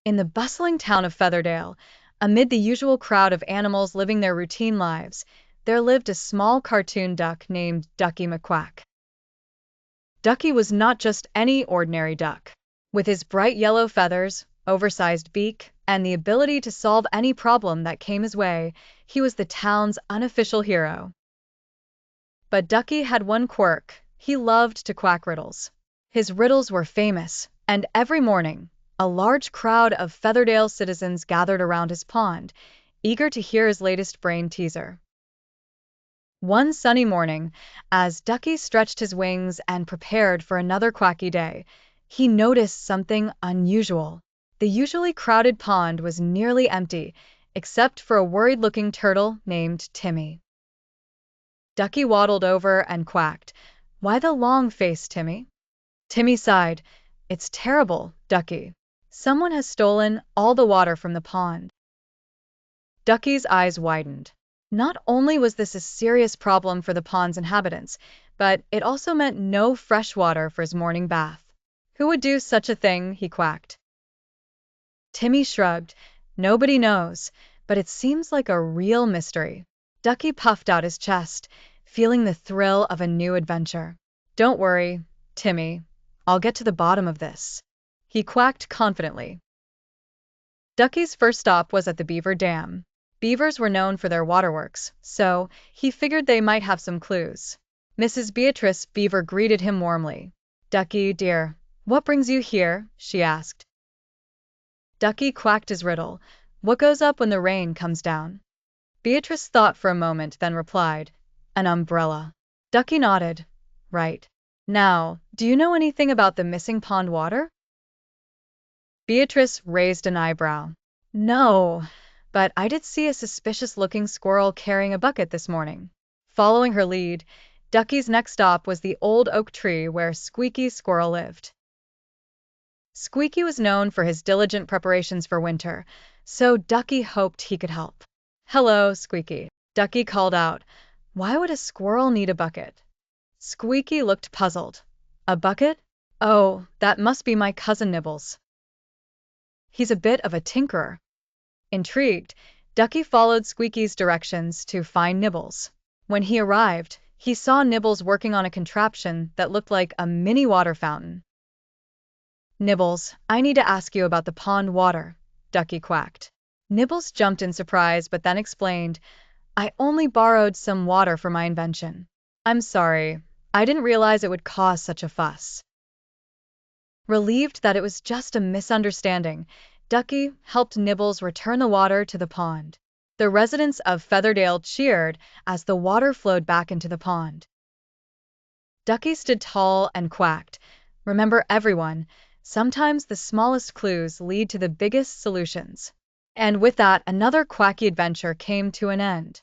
In the bustling town of Featherdale, amid the usual crowd of animals living their routine lives, there lived a small cartoon duck named Ducky McQuack. Ducky was not just any ordinary duck. With his bright yellow feathers, oversized beak, and the ability to solve any problem that came his way, he was the town's unofficial hero. But Ducky had one quirk: he loved to quack riddles. His riddles were famous, and every morning, a large crowd of Featherdale citizens gathered around his pond, eager to hear his latest brain teaser. One sunny morning, as Ducky stretched his wings and prepared for another quacky day, he noticed something unusual. The usually crowded pond was nearly empty, except for a worried-looking turtle named Timmy. Ducky waddled over and quacked, "Why the long face, Timmy?" Timmy sighed, "It's terrible, Ducky. Someone has stolen all the water from the pond." Ducky's eyes widened. Not only was this a serious problem for the pond's inhabitants, but it also meant no fresh water for his morning bath. "Who would do such a thing?" he quacked. Timmy shrugged. "Nobody knows, but it seems like a real mystery." Ducky puffed out his chest, feeling the thrill of a new adventure. "Don't worry, Timmy. I'll get to the bottom of this," he quacked confidently. Ducky's first stop was at the beaver dam. Beavers were known for their waterworks, so he figured they might have some clues. Mrs. Beatrice Beaver greeted him warmly. "Ducky, dear, what brings you here?" she asked. Ducky quacked his riddle. "What goes up when the rain comes down?" Beatrice thought for a moment, then replied, "An umbrella." Ducky nodded. "Right. Now, do you know anything about the missing pond water?" Beatrice raised an eyebrow. "No, but I did see a suspicious-looking squirrel carrying a bucket this morning." Following her lead, Ducky's next stop was the old oak tree where Squeaky Squirrel lived. Squeaky was known for his diligent preparations for winter, so Ducky hoped he could help. "Hello, Squeaky," Ducky called out. "Why would a squirrel need a bucket?" Squeaky looked puzzled. "A bucket? Oh, that must be my cousin Nibbles. He's a bit of a tinkerer." Intrigued, Ducky followed Squeaky's directions to find Nibbles. When he arrived, he saw Nibbles working on a contraption that looked like a mini water fountain. "Nibbles, I need to ask you about the pond water," Ducky quacked. Nibbles jumped in surprise but then explained, "I only borrowed some water for my invention. I'm sorry, I didn't realize it would cause such a fuss." Relieved that it was just a misunderstanding, Ducky helped Nibbles return the water to the pond. The residents of Featherdale cheered as the water flowed back into the pond. Ducky stood tall and quacked, "Remember, everyone, sometimes the smallest clues lead to the biggest solutions." And with that, another quacky adventure came to an end.